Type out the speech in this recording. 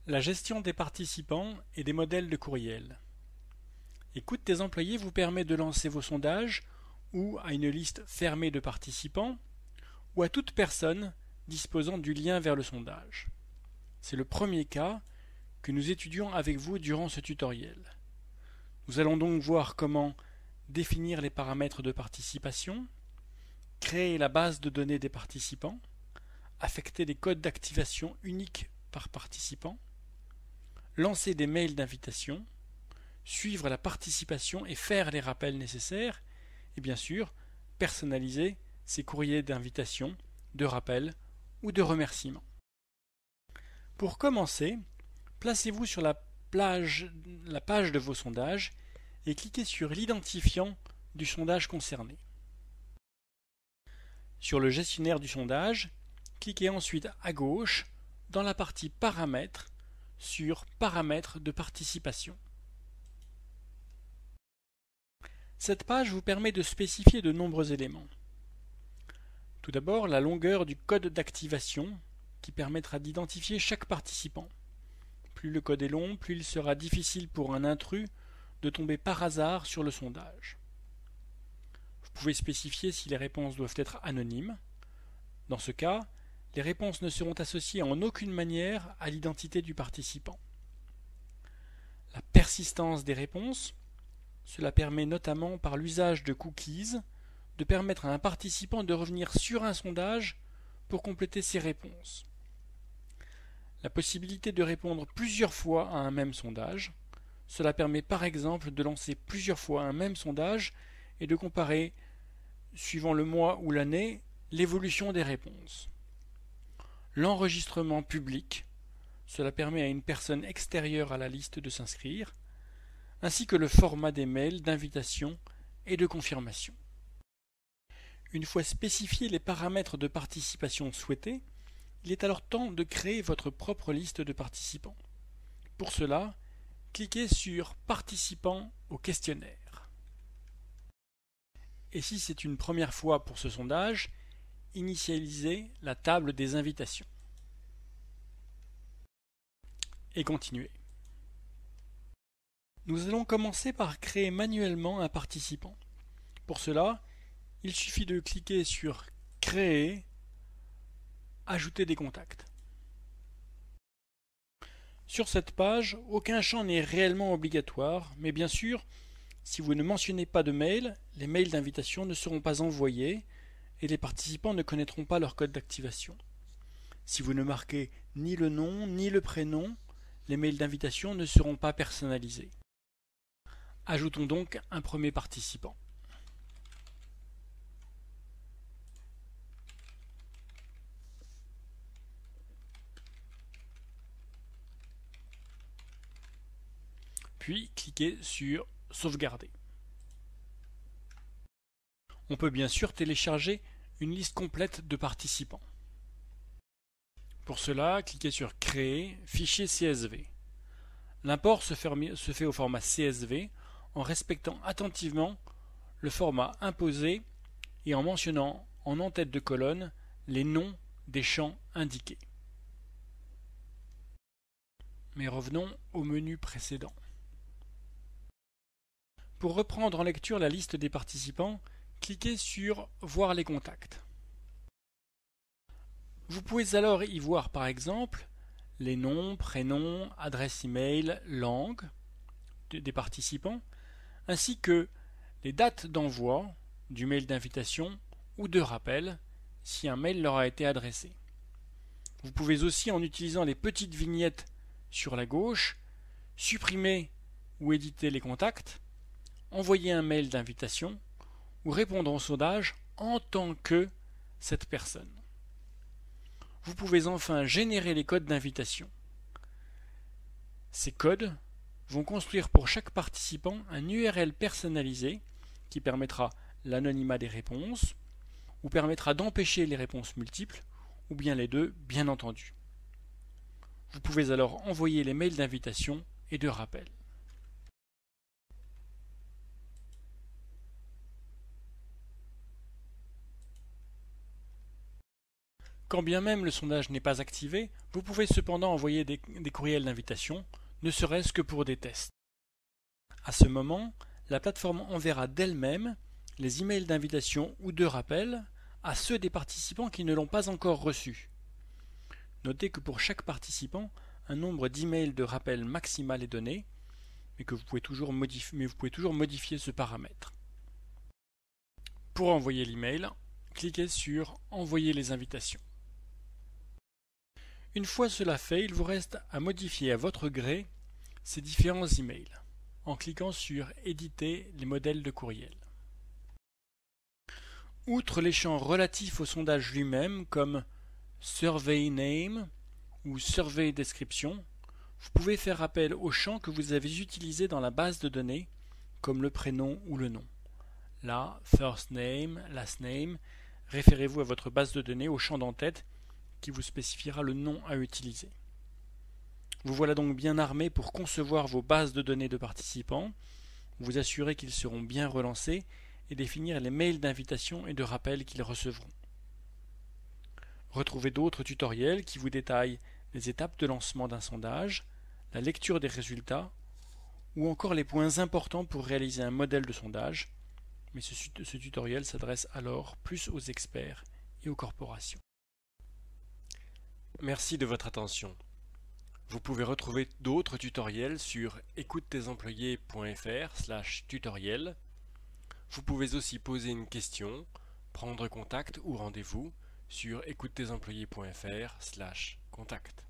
La gestion des participants et des modèles de courriel. Écoute tes employés vous permet de lancer vos sondages ou à une liste fermée de participants ou à toute personne disposant du lien vers le sondage. C'est le premier cas que nous étudions avec vous durant ce tutoriel. Nous allons donc voir comment définir les paramètres de participation, créer la base de données des participants, affecter des codes d'activation uniques par participant, lancer des mails d'invitation, suivre la participation et faire les rappels nécessaires, et bien sûr, personnaliser ces courriers d'invitation, de rappel ou de remerciement. Pour commencer, placez-vous sur la page de vos sondages et cliquez sur l'identifiant du sondage concerné. Sur le gestionnaire du sondage, cliquez ensuite à gauche dans la partie Paramètres sur Paramètres de participation. Cette page vous permet de spécifier de nombreux éléments. Tout d'abord, la longueur du code d'activation qui permettra d'identifier chaque participant. Plus le code est long, plus il sera difficile pour un intrus de tomber par hasard sur le sondage. Vous pouvez spécifier si les réponses doivent être anonymes. Dans ce cas, les réponses ne seront associées en aucune manière à l'identité du participant. La persistance des réponses, cela permet notamment par l'usage de cookies de permettre à un participant de revenir sur un sondage pour compléter ses réponses. La possibilité de répondre plusieurs fois à un même sondage, cela permet par exemple de lancer plusieurs fois un même sondage et de comparer, suivant le mois ou l'année, l'évolution des réponses. L'enregistrement public, cela permet à une personne extérieure à la liste de s'inscrire, ainsi que le format des mails d'invitation et de confirmation. Une fois spécifiés les paramètres de participation souhaités, il est alors temps de créer votre propre liste de participants. Pour cela, cliquez sur Participants au questionnaire. Et si c'est une première fois pour ce sondage, initialisez la table des invitations. Et continuez. Nous allons commencer par créer manuellement un participant. Pour cela, il suffit de cliquer sur Créer, Ajouter des contacts. Sur cette page, aucun champ n'est réellement obligatoire, mais bien sûr, si vous ne mentionnez pas de mail, les mails d'invitation ne seront pas envoyés et les participants ne connaîtront pas leur code d'activation. Si vous ne marquez ni le nom ni le prénom, les mails d'invitation ne seront pas personnalisés. Ajoutons donc un premier participant. Puis cliquez sur Sauvegarder. On peut bien sûr télécharger une liste complète de participants. Pour cela, cliquez sur Créer, Fichier CSV. L'import se fait au format CSV en respectant attentivement le format imposé et en mentionnant en en-tête de colonne les noms des champs indiqués. Mais revenons au menu précédent. Pour reprendre en lecture la liste des participants, cliquez sur Voir les contacts. Vous pouvez alors y voir par exemple les noms, prénoms, adresse email, langue des participants, ainsi que les dates d'envoi du mail d'invitation ou de rappel si un mail leur a été adressé. Vous pouvez aussi, en utilisant les petites vignettes sur la gauche, supprimer ou éditer les contacts, envoyer un mail d'invitation ou répondre au sondage en tant que cette personne. Vous pouvez enfin générer les codes d'invitation. Ces codes vont construire pour chaque participant un URL personnalisé qui permettra l'anonymat des réponses ou permettra d'empêcher les réponses multiples ou bien les deux, bien entendu. Vous pouvez alors envoyer les mails d'invitation et de rappel. Quand bien même le sondage n'est pas activé, vous pouvez cependant envoyer des courriels d'invitation, ne serait-ce que pour des tests. À ce moment, la plateforme enverra d'elle-même les emails d'invitation ou de rappel à ceux des participants qui ne l'ont pas encore reçu. Notez que pour chaque participant, un nombre d'emails de rappel maximal est donné, mais que vous pouvez toujours modifier ce paramètre. Pour envoyer l'email, cliquez sur « Envoyer les invitations ». Une fois cela fait, il vous reste à modifier à votre gré ces différents emails en cliquant sur « Éditer les modèles de courriel ». Outre les champs relatifs au sondage lui-même, comme « Survey Name » ou « Survey Description », vous pouvez faire appel aux champs que vous avez utilisés dans la base de données, comme le prénom ou le nom. Là, first name, last name, référez-vous à votre base de données au champ d'entête qui vous spécifiera le nom à utiliser. Vous voilà donc bien armé pour concevoir vos bases de données de participants, vous assurer qu'ils seront bien relancés et définir les mails d'invitation et de rappel qu'ils recevront. Retrouvez d'autres tutoriels qui vous détaillent les étapes de lancement d'un sondage, la lecture des résultats ou encore les points importants pour réaliser un modèle de sondage, mais ce tutoriel s'adresse alors plus aux experts et aux corporations. Merci de votre attention. Vous pouvez retrouver d'autres tutoriels sur écoute-tes-employés.fr/tutoriel. Vous pouvez aussi poser une question, prendre contact ou rendez-vous sur écoute-tes-employés.fr/contact.